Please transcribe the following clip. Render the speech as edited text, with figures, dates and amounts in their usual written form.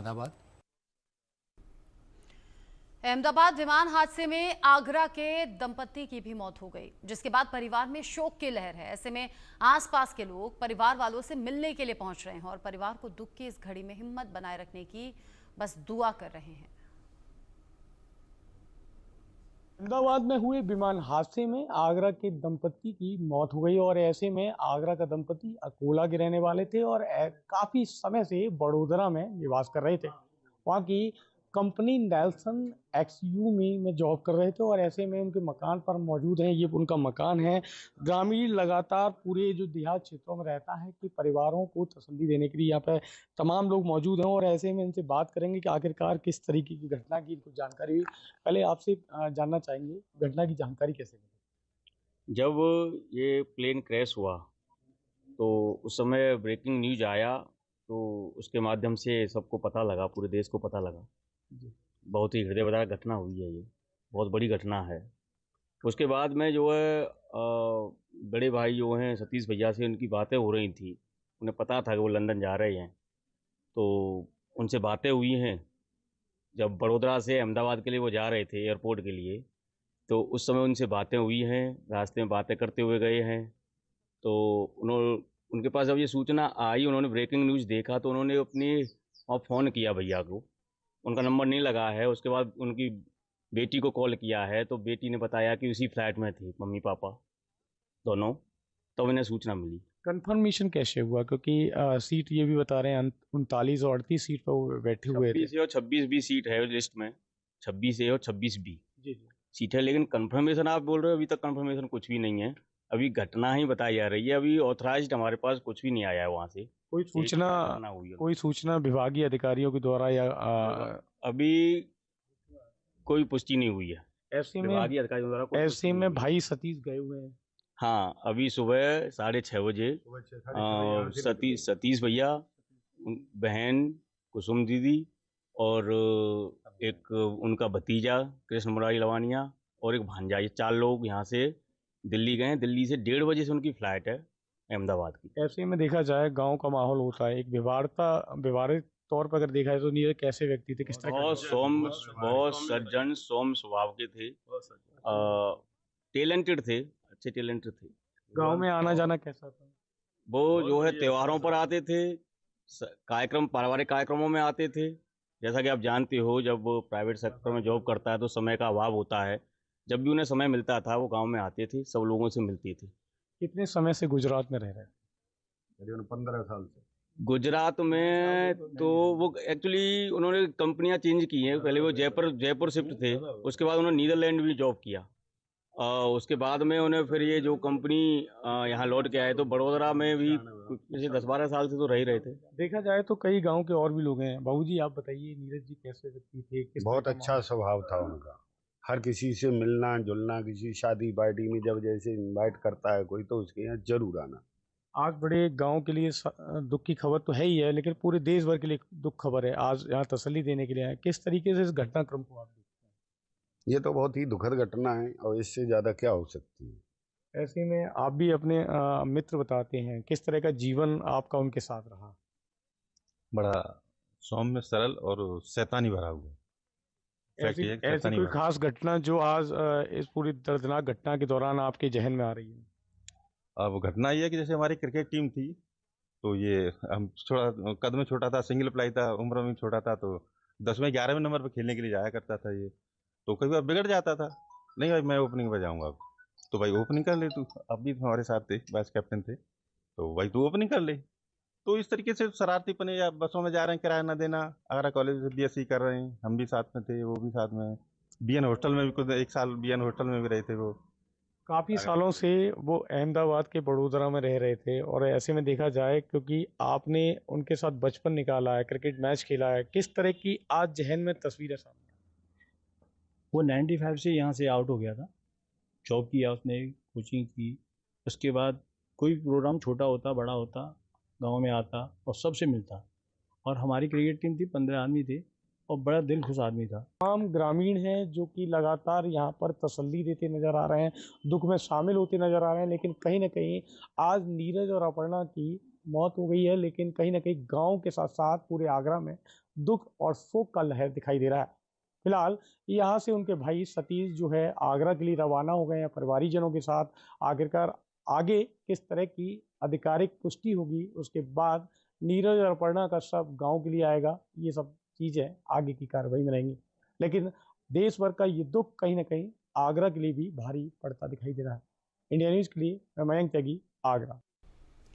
अहमदाबाद। अहमदाबाद विमान हादसे में आगरा के दंपति की भी मौत हो गई, जिसके बाद परिवार में शोक की लहर है। ऐसे में आसपास के लोग परिवार वालों से मिलने के लिए पहुंच रहे हैं और परिवार को दुख की इस घड़ी में हिम्मत बनाए रखने की बस दुआ कर रहे हैं। अहमदाबाद में हुए विमान हादसे में आगरा के दंपति की मौत हो गई और ऐसे में आगरा का दंपति अकोला के रहने वाले थे और काफी समय से बड़ोदरा में निवास कर रहे थे। वहाँ की कंपनी नेल्सन एक्सयू में जॉब कर रहे थे और ऐसे में उनके मकान पर मौजूद हैं। ये उनका मकान है। ग्रामीण लगातार पूरे जो देहात क्षेत्रों में रहता है कि परिवारों को तसल्ली देने के लिए यहाँ पे तमाम लोग मौजूद हैं और ऐसे में इनसे बात करेंगे कि आखिरकार किस तरीके की घटना की इनको जानकारी हुई। पहले आपसे जानना चाहेंगे घटना की जानकारी कैसे मिली? जब ये प्लेन क्रैश हुआ तो उस समय ब्रेकिंग न्यूज आया तो उसके माध्यम से सबको पता लगा, पूरे देश को पता लगा। बहुत ही हृदय विदारक घटना हुई है, ये बहुत बड़ी घटना है। उसके बाद में जो है बड़े भाई जो हैं सतीश भैया से उनकी बातें हो रही थी। उन्हें पता था कि वो लंदन जा रहे हैं, तो उनसे बातें हुई हैं। जब बड़ोदरा से अहमदाबाद के लिए वो जा रहे थे एयरपोर्ट के लिए, तो उस समय उनसे बातें हुई हैं। रास्ते में बातें करते हुए गए हैं। तो उनके पास जब ये सूचना आई, उन्होंने ब्रेकिंग न्यूज़ देखा तो उन्होंने अपनी फ़ोन किया भैया को। उनका नंबर नहीं लगा है। उसके बाद उनकी बेटी को कॉल किया है तो बेटी ने बताया कि उसी फ्लैट में थे मम्मी पापा दोनों, तो इन्हें सूचना मिली। कंफर्मेशन कैसे हुआ? क्योंकि सीट ये भी बता रहे हैं 39 और 38 सीट पर वो बैठे हुए थे। 26 और 26 बी सीट है लिस्ट में, 26 ए और 26 बी सीट है। लेकिन कंफर्मेशन आप बोल रहे हो, अभी तक कंफर्मेशन कुछ भी नहीं है। अभी घटना ही बताई जा रही है। अभी ऑथराइज्ड हमारे पास कुछ भी नहीं आया है वहाँ से। कोई सूचना विभागीय अधिकारियों के द्वारा या अभी कोई पुष्टि नहीं हुई है ऐसे में विभागीय अधिकारियों द्वारा। ऐसे में भाई सतीश गए हुए हैं। हाँ, अभी सुबह 6:30 बजे सतीश भैया, बहन कुसुम दीदी और एक उनका भतीजा कृष्ण मुरारी लवानिया और एक भांजा, ये 4 लोग यहाँ से दिल्ली गए हैं। दिल्ली से 1:30 बजे से उनकी फ्लाइट है अहमदाबाद की। ऐसे में देखा जाए गांव का माहौल होता है, एक व्यवहारिक तौर पर अगर देखा जाए तो नीरज कैसे व्यक्ति थे? किस तरह? बहुत सज्जन सौम स्वभाव के थे, टैलेंटेड थे, अच्छे टैलेंटेड थे। गांव में आना जाना कैसा था? वो जो है त्योहारों पर आते थे, पारिवारिक कार्यक्रमों में आते थे। जैसा कि आप जानते हो, जब वो प्राइवेट सेक्टर में जॉब करता है तो समय का अभाव होता है। जब भी उन्हें समय मिलता था वो गांव में आते थे, सब लोगों से मिलते थे। कितने समय से गुजरात में रह रहे हैं? करीबन 15 साल से गुजरात में। तो वो एक्चुअली उन्होंने कंपनियां चेंज की हैं। पहले वो जयपुर शिफ्ट थे, उसके बाद उन्होंने नीदरलैंड भी जॉब किया। उसके बाद में उन्हें फिर ये जो कंपनी यहाँ लौट के आए तो बड़ोदरा में भी पिछले 10-12 साल से तो रह ही रहे थे। देखा जाए तो कई गांव के और भी लोग हैं। बाबूजी आप बताइए, नीरज जी कैसे व्यक्ति थे? बहुत अच्छा स्वभाव था उनका। हर किसी से मिलना जुलना, किसी शादी पार्टी में जब जैसे इनवाइट करता है कोई तो उसके यहाँ जरूर आना। आज बड़े गांव के लिए दुख की खबर तो है ही है, लेकिन पूरे देश भर के लिए दुख खबर है। आज यहाँ तसल्ली देने के लिए आए। किस तरीके से इस घटनाक्रम को आप देखते हैं? ये तो बहुत ही दुखद घटना है और इससे ज्यादा क्या हो सकती है। ऐसे में आप भी अपने मित्र बताते हैं, किस तरह का जीवन आपका उनके साथ रहा? बड़ा सौम्य, सरल और शैतानी भरा हुआ। ऐसी कोई खास घटना जो आज इस पूरी दर्दनाक घटना के दौरान आपके जहन में आ रही है? अब घटना ये है कि जैसे हमारी क्रिकेट टीम थी, तो ये हम थोड़ा कद में छोटा था, सिंगल प्लाई था, उम्र में छोटा था, तो 10वें 11वें नंबर पर खेलने के लिए जाया करता था ये। तो कई बार बिगड़ जाता था, नहीं भाई मैं ओपनिंग पर जाऊँगा अब, तो भाई ओपनिंग कर ले तू। अब भी हमारे साथ थे, वाइस कैप्टन थे, तो भाई तू ओपनिंग कर ले। तो इस तरीके से शरारतीपने, या बसों में जा रहे हैं किराया ना देना, आगरा कॉलेज से BSc कर रहे हैं, हम भी साथ में थे, वो भी साथ में। BN हॉस्टल में भी कुछ 1 साल BN हॉस्टल में भी रहे थे वो। काफ़ी सालों से वो अहमदाबाद के बड़ोदरा में रह रहे थे और ऐसे में देखा जाए, क्योंकि आपने उनके साथ बचपन निकाला है, क्रिकेट मैच खेला है, किस तरह की आज जहन में तस्वीरें सामने? वो 95 से यहाँ से आउट हो गया था। जॉब किया उसने, कोचिंग की। उसके बाद कोई प्रोग्राम छोटा होता बड़ा होता, गांव में आता और सबसे मिलता। और हमारी क्रिकेट टीम थी, 15 आदमी थे और बड़ा दिल खुश आदमी था। तमाम ग्रामीण हैं जो कि लगातार यहाँ पर तसल्ली देते नजर आ रहे हैं, दुख में शामिल होते नजर आ रहे हैं, लेकिन कहीं ना कहीं आज नीरज और अपर्णा की मौत हो गई है, लेकिन कहीं ना कहीं गांव के साथ साथ पूरे आगरा में दुख और शोक का लहर दिखाई दे रहा है। फिलहाल यहाँ से उनके भाई सतीश जो है आगरा के लिए रवाना हो गए हैं परिवारीजनों के साथ। आखिरकार आगे किस तरह की आधिकारिक पुष्टि होगी, उसके बाद नीरज और अपर्णा का शव गांव के लिए आएगा, ये सब चीज़ें आगे की कार्रवाई में रहेंगी। लेकिन देश भर का ये दुख कहीं ना कहीं आगरा के लिए भी भारी पड़ता दिखाई दे रहा है। इंडिया न्यूज़ के लिए मैं मयंक त्यागी, आगरा।